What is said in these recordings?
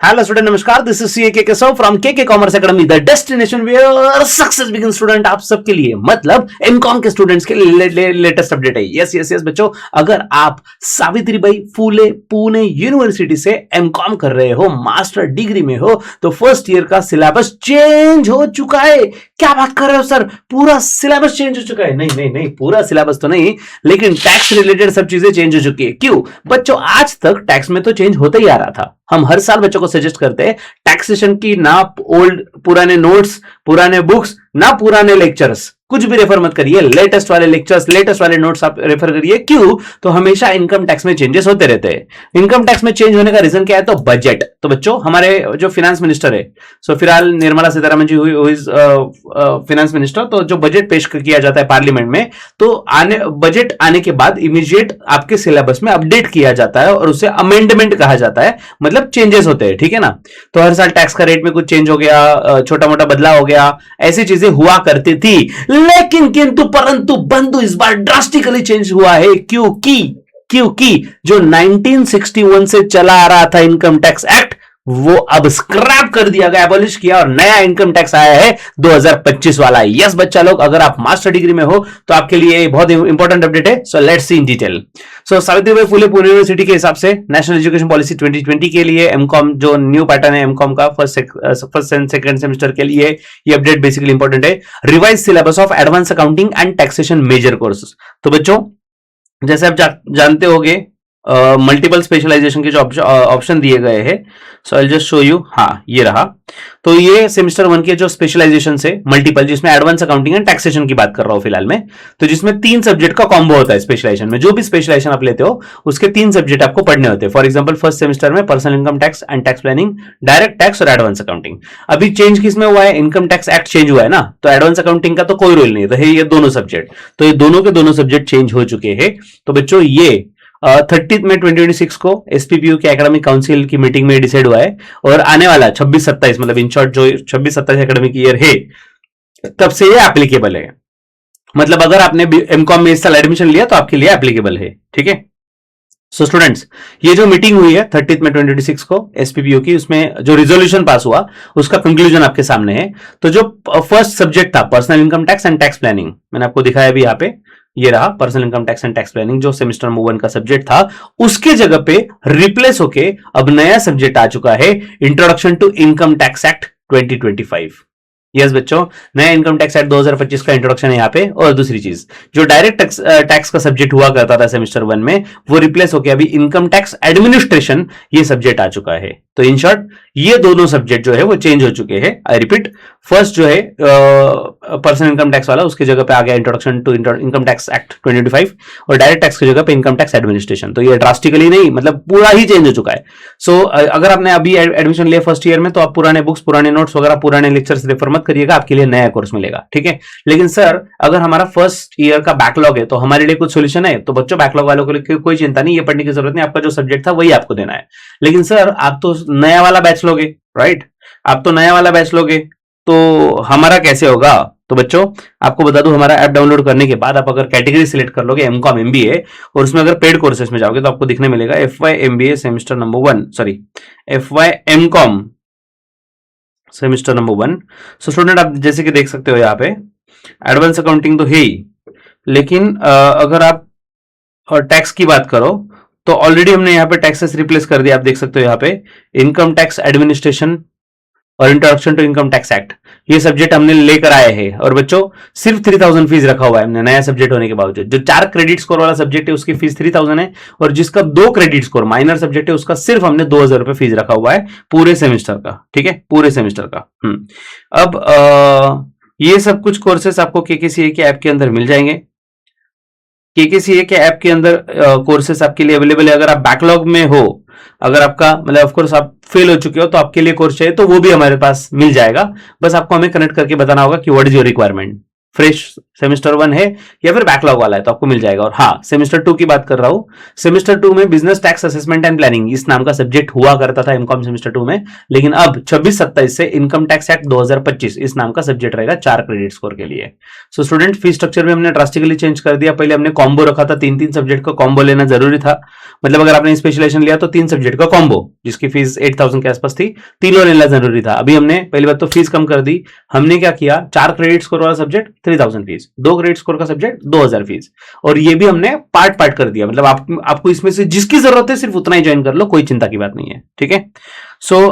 Hello student, नमस्कार. This is CA K Keshav from K Commerce Academy, the destination where success begin. Student आप सबके लिए मतलब MCom के स्टूडेंट्स के लिए लेटेस्ट अपडेट है. यस यस यस बच्चों, अगर आप सावित्रीबाई फूले पुणे यूनिवर्सिटी से एमकॉम कर रहे हो, मास्टर डिग्री में हो, तो फर्स्ट ईयर का सिलेबस चेंज हो चुका है. क्या बात कर रहे हो सर, पूरा सिलेबस चेंज हो चुका है? नहीं नहीं नहीं, पूरा सिलेबस तो नहीं, लेकिन टैक्स रिलेटेड सब चीजें चेंज हो चुकी है. क्यों बच्चों? आज तक टैक्स में तो चेंज होता ही आ रहा था. हम हर साल बच्चों को सजेस्ट करते हैं टैक्सेशन की ना ओल्ड पुराने नोट्स, पुराने बुक्स, ना पुराने लेक्चर्स, कुछ भी रेफर मत करिए. लेटेस्ट वाले लेक्चर्स, लेटेस्ट वाले नोट्स आप रेफर करिए. क्यों? तो हमेशा इनकम टैक्स में चेंजेस होते रहते हैं. इनकम टैक्स में चेंज होने का रीजन क्या है? तो बजट. तो बच्चों हमारे जो फिनेंस मिनिस्टर है, सो फिलहाल निर्मला सीतारमण जी हुई फिनेंस मिनिस्टर, तो जो बजट पेश किया जाता है पार्लियामेंट में, तो बजट आने के बाद इमीडिएट आपके सिलेबस में अपडेट किया जाता है और उसे अमेंडमेंट कहा जाता है, मतलब चेंजेस होते हैं. ठीक है ना? तो हर साल टैक्स का रेट में कुछ चेंज हो गया, छोटा मोटा बदलाव हो गया, ऐसी चीजें हुआ करती थी. लेकिन किंतु परंतु बंधु इस बार ड्रास्टिकली चेंज हुआ है. क्योंकि जो 1961 से चला आ रहा था इनकम टैक्स एक्ट, वो अब स्क्रैप कर दिया गया, एबॉलिश किया, और नया इनकम टैक्स आया है 2025 वाला. यस बच्चा लोग, अगर आप मास्टर डिग्री में हो तो आपके लिए बहुत इंपॉर्टेंट अपडेट है. So let's see in detail. So Savitribai Phule Pune university के हिसाब से नेशनल एजुकेशन पॉलिसी 2020 के लिए एमकॉम जो न्यू पैटर्न है एमकॉम का फर्स्ट एंड सेकंड सेमेस्टर के लिए ये अपडेट बेसिकली इंपॉर्टेंट है. Revise syllabus of advance accounting and taxation major courses. तो बच्चों जैसे आप जानते होंगे मल्टीपल स्पेशलाइजेशन के जो ऑप्शन दिए गए हैं, सो आई जस्ट शो यू. हाँ, ये रहा. तो ये सेमेस्टर 1 के जो स्पेशलाइजेशन से मल्टीपल, जिसमें एडवांस अकाउंटिंग एंड टैक्सेशन की बात कर रहा हूं फिलहाल में, तो जिसमें 3 सब्जेक्ट का कॉम्बो होता है स्पेशलाइजेशन में. जो भी स्पेशलाइजेशन आप लेते हो उसके 3 सब्जेक्ट आपको पढ़ने होते हैं. फॉर एग्जांपल फर्स्ट सेमेस्टर में personal income tax and tax planning, direct tax और एडवांस अकाउंटिंग. अभी चेंज किसमें हुआ है? इनकम टैक्स एक्ट चेंज हुआ है ना, तो एडवांस अकाउंटिंग का तो कोई रोल नहीं है. तो ये दोनों सब्जेक्ट, तो ये दोनों के दोनों सब्जेक्ट चेंज हो चुके हैं. तो बच्चों ये 30 मई 2026 को एसपीपीयू के एकेडमिक काउंसिल की मीटिंग में डिसाइड हुआ है, और आने वाला 26-27 मतलब इन शॉर्ट जो 26-27 एकेडमिक ईयर है, तब से ये एप्लीकेबल है. मतलब अगर आपने एमकॉम में इस साल एडमिशन लिया तो आपके लिए एप्लीकेबल है. ठीक है? सो स्टूडेंट्स, ये जो मीटिंग हुई है 30 मई 2026 को एसपीपीयू की, उसमें जो रिजोल्यूशन पास हुआ उसका कंक्लूजन आपके सामने है. तो जो फर्स्ट सब्जेक्ट था personal income tax and tax planning, मैंने आपको दिखाया भी यहाँ पे, ये रहा personal income tax and tax planning, जो सेमेस्टर नंबर 1 का सब्जेक्ट था, उसके जगह पे रिप्लेस होके अब नया सब्जेक्ट आ चुका है, introduction to income tax act 2025. Yes बच्चों, नया इनकम टैक्स एक्ट 2025 का इंट्रोडक्शन है यहाँ पे. और दूसरी चीज, जो डायरेक्ट टैक्स का सब्जेक्ट हुआ करता था सेमेस्टर 1 में, वो रिप्लेस होकर अभी इनकम टैक्स एडमिनिस्ट्रेशन ये सब्जेक्ट आ चुका है. तो इन शॉर्ट ये दोनों सब्जेक्ट जो है वो चेंज हो चुके हैं. आई रिपीट, फर्स्ट जो है पर्सनल इनकम टैक्स वाला, उसके जगह पे आ गया introduction to income tax act 2025, और डायरेक्ट टैक्स की जगह पे इनकम टैक्स एडमिनिस्ट्रेशन. तो ये ड्रास्टिकली नहीं, मतलब पूरा ही चेंज हो चुका है. सो अगर आपने अभी एडमिशन लिया फर्स्ट ईयर में, तो आप पुराने बुक्स, पुराने नोट्स वगैरह, पुराने लेक्चर्स रेफर मत करिएगा, आपके लिए नया कोर्स मिलेगा. ठीक है? लेकिन सर अगर हमारा फर्स्ट ईयर का बैकलॉग है तो हमारे लिए कुछ सोल्यूशन है? तो बच्चों बैकलॉग वालों के लिए कोई चिंता नहीं, ये पढ़ने की जरूरत नहीं, आपका जो सब्जेक्ट था वही आपको देना है. लेकिन सर आप तो नया वाला बैच लोगे, राइट? आप तो नया वाला बैच लोगे, तो हमारा कैसे होगा? तो बच्चों आपको बता दूं, हमारा ऐप डाउनलोड करने के बाद आप अगर कैटेगरी सिलेक्ट कर लोगे एमकॉम एमबीए, और उसमें अगर पेड कोर्सेस में जाओगे तो आपको दिखने मिलेगा FY MBA semester number 1, sorry FY MCom semester number 1. So student आप जैसे कि देख सकते हो यहाँ पे एडवांस अकाउंटिंग तो है ही, लेकिन अगर आप टैक्स की बात करो तो ऑलरेडी हमने यहाँ पे टैक्सेस रिप्लेस कर दिया. आप देख सकते हो यहाँ पे इनकम टैक्स एडमिनिस्ट्रेशन और introduction to income tax act, ये सब्जेक्ट हमने लेकर आए हैं. और बच्चों सिर्फ 3000 फीस रखा हुआ है हमने, नया सब्जेक्ट होने के बावजूद. जो 4 क्रेडिट स्कोर वाला सब्जेक्ट है उसकी फीस 3000 है, और जिसका 2 क्रेडिट स्कोर माइनर सब्जेक्ट है उसका सिर्फ हमने 2000 रुपए फीस रखा हुआ है पूरे सेमेस्टर का. ठीक है? पूरे सेमेस्टर का. अब ये सब कुछ कोर्सेस आपको केकेसीए के ऐप के अंदर मिल जाएंगे. केकेसीए के ऐप के अंदर कोर्सेस आपके लिए अवेलेबल है. अगर आप बैकलॉग में हो, अगर आपका मतलब ऑफ कोर्स आप फेल हो चुके हो, तो आपके लिए कोर्स चाहिए तो वो भी हमारे पास मिल जाएगा. बस आपको हमें कनेक्ट करके बताना होगा कि what is your requirement. Fresh semester 1 है या फिर बैकलॉग वाला है तो आपको मिल जाएगा। और हाँ, सेमेस्टर 2 की बात कर रहा हूं, सेमेस्टर 2 में business tax assessment and planning इस नाम का सब्जेक्ट हुआ करता था एमकॉम सेमेस्टर 2 में, लेकिन अब 26-27 से इनकम टैक्स एक्ट 2025 इस नाम का सब्जेक्ट रहेगा 4 क्रेडिट स्कोर के लिए। सो स्टूडेंट, फीस स्ट्रक्चर में हमने ड्रास्टिकली चेंज कर दिया। पहले हमने कॉम्बो रखा था, 3-3 सब्जेक्ट का कॉम्बो लेना जरूरी था। मतलब अगर आपने स्पेशलाइजेशन लिया तो 3 सब्जेक्ट का कॉम्बो जिसकी फीस 8,000 के आसपास थी, तीनों लेना जरूरी था। अभी हमने पहली बात तो फीस कम कर दी। हमने क्या किया, 4 क्रेडिट स्कोर वाला सब्जेक्ट 3,000 फीस, 2 क्रेडिट स्कोर का सब्जेक्ट 2,000 फीस, और ये भी हमने पार्ट पार्ट कर दिया। मतलब आपको इसमें से जिसकी जरूरत है सिर्फ उतना ही ज्वाइन कर लो, कोई चिंता की बात नहीं है, ठीक है। सो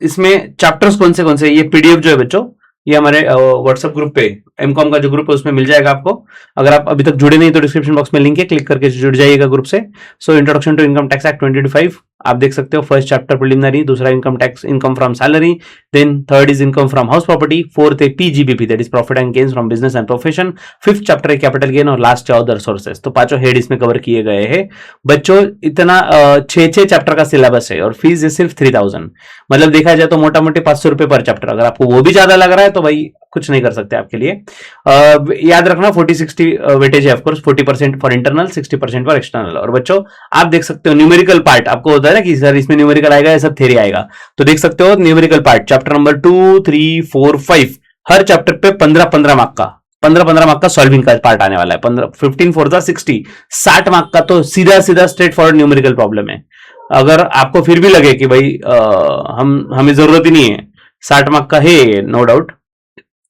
इसमें चैप्टर्स कौन से ये पीडीएफ जो है बच्चों, ये हमारे व्हाट्सएप ग्रुप पे, एमकॉम का जो ग्रुप है उसमें मिल जाएगा आपको। अगर आप अभी तक जुड़े नहीं तो डिस्क्रिप्शन बॉक्स में लिंक है, क्लिक करके जुड़ जाइएगा ग्रुप से। So introduction to income tax act 2025 आप देख सकते हो। फर्स्ट चैप्टर प्रिलिमिनरी, दूसरा income tax, income from salary, then third is income from house property, fourth है PGBP that is profit and gains from business and profession, fifth chapter है capital gain, और last है other sources. तो पांचों head इसमें cover किए गए हैं बच्चों। इतना 6 चैप्टर का सिलेबस है और फीस है सिर्फ 3,000। मतलब देखा जाए तो मोटा मोटी 500 रुपए पर चैप्टर। अगर आपको वो भी ज्यादा लग रहा है तो भाई कुछ नहीं कर सकते आपके लिए। याद रखना 40-60 वेटेज है of course, 40% for internal, 60% for external. और बच्चों आप देख सकते हो न्यूमेरिकल पार्ट, आपको होता है ना कि सर इसमें न्यूमेरिकल आएगा, ये सब थ्योरी आएगा, तो देख सकते हो न्यूमेरिकल पार्ट चैप्टर नंबर 2, 3, 4, 5 हर चैप्टर पे 15-15 मार्क का 15-15 मार्क का सॉल्विंग का पार्ट आने वाला है। 15 4 60 60 मार्क का तो सीधा सीधा स्ट्रेट फॉरवर्ड न्यूमेरिकल प्रॉब्लम है। अगर आपको फिर भी लगे कि भाई हमें जरूरत ही नहीं है, 60 मार्क का है नो डाउट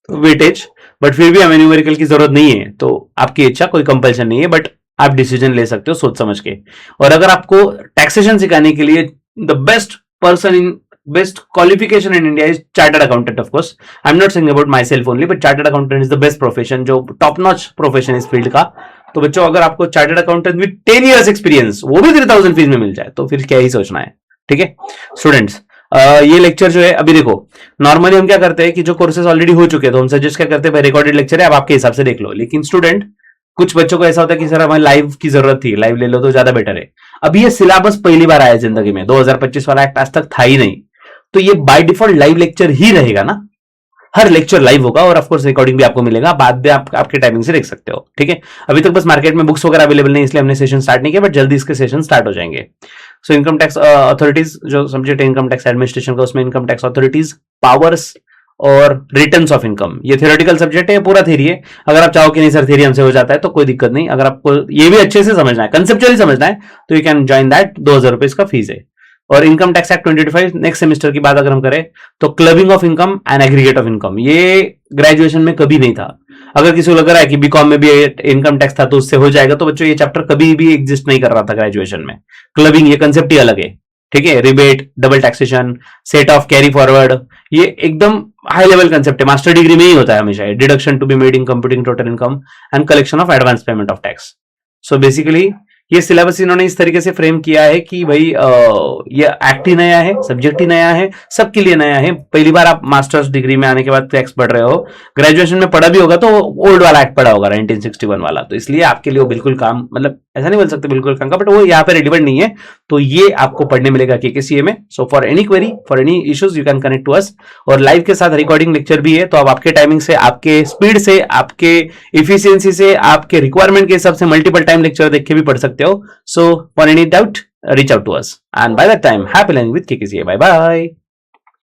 वेटेज, बट फिर भी हमें न्यूमेरिकल की जरूरत नहीं है तो आपकी इच्छा, कोई कंपल्शन नहीं है, बट आप डिसीजन ले सकते हो सोच समझ के। और अगर आपको टैक्सेशन सिखाने के लिए the best person in best qualification in India is chartered accountant. Of course I am not saying about my self only, but chartered accountant is the best profession, जो टॉप नॉच प्रोफेशन इस field का। तो बच्चों अगर आपको chartered accountant with 10 years experience वो भी 3,000 fees में मिल जाए तो फिर क्या ही सोचना है, ठीक है स्टूडेंट्स। ये लेक्चर जो है अभी देखो, नॉर्मली हम क्या करते हैं कि जो कोर्सेज ऑलरेडी हो चुके हैं तो हम सजेस्ट क्या करते हैं, भाई रिकॉर्डेड लेक्चर है आप आपके हिसाब से देख लो। लेकिन स्टूडेंट कुछ बच्चों को ऐसा होता है कि सर हमें लाइव की जरूरत थी, लाइव ले लो तो ज्यादा बेटर है। अभी ये सिलेबस पहली बार आया जिंदगी में, 2025 वाला एक्ट आज तक था ही नहीं, तो ये बाय डिफॉल्ट लाइव लेक्चर ही रहेगा ना, हर लेक्चर लाइव होगा और ऑफकोर्स रिकॉर्डिंग भी आपको मिलेगा, बाद में आप आपके टाइमिंग से देख सकते हो, ठीक है। अभी तक बस मार्केट में बुक्स वगैरह अवेलेबल नहीं इसलिए हमने सेशन स्टार्ट नहीं किया, बट जल्दी इसके सेशन स्टार्ट हो जाएंगे। सो इनकम टैक्स अथॉरिटीज जो सब्जेक्ट है इनकम टैक्स एडमिनिस्ट्रेशन का, उसमें इनकम टैक्स अथॉरिटीज, पावर्स और रिटर्न्स ऑफ इनकम, ये थ्योरेटिकल सब्जेक्ट है, पूरा थ्योरी है। अगर आप चाहो कि नहीं सर थ्योरी हमसे हो जाता है तो कोई दिक्कत नहीं, अगर आपको ये भी अच्छे से समझना है, कंसेप्चुअली समझना है तो यू कैन ज्वाइन दैट। 2,000 रुपए इसका फीस है। और income tax act 2025 next semester की बात अगर हम करें तो clubbing of income and aggregate of income, ये ग्रेजुएशन में कभी नहीं था। अगर किसी को लग रहा है कि बीकॉम में भी इनकम टैक्स था तो उससे हो जाएगा, तो बच्चों ये चैप्टर कभी भी एग्जिस्ट नहीं कर रहा था ग्रेजुएशन में। क्लबिंग ये कंसेप्ट ही अलग है, ठीक है। Rebate, double taxation, set off carry forward, ये एकदम हाई लेवल कंसेप्ट है, मास्टर डिग्री में ही होता है हमेशा। Deduction to be made in computing total income and collection of advance payment of tax. So basically ये सिलेबस इन्होंने इस तरीके से फ्रेम किया है कि भाई ये एक्ट ही नया है, सब्जेक्ट ही नया है, सबके लिए नया है। पहली बार आप मास्टर्स डिग्री में आने के बाद टैक्स पढ़ रहे हो, ग्रेजुएशन में पढ़ा भी होगा तो ओल्ड वाला एक्ट पढ़ा होगा 1961 वाला, तो इसलिए आपके लिए वो बिल्कुल काम, मतलब ऐसा नहीं बोल सकते बिल्कुल काम का, बट वो यहाँ पे रिलेवेंट नहीं है, तो ये आपको पढ़ने मिलेगा केकेसीए में। So for any query, for any issues you can connect to us. और लाइव के साथ रिकॉर्डिंग लेक्चर भी है, तो आप आपके टाइमिंग से, आपके स्पीड से, आपके इफिशियंसी से, आपके रिक्वायरमेंट के हिसाब से मल्टीपल टाइम लेक्चर देख के भी पढ़ सकते हो। So for any doubt, reach out to us. And by that time, happy learning with KKCA. Bye bye.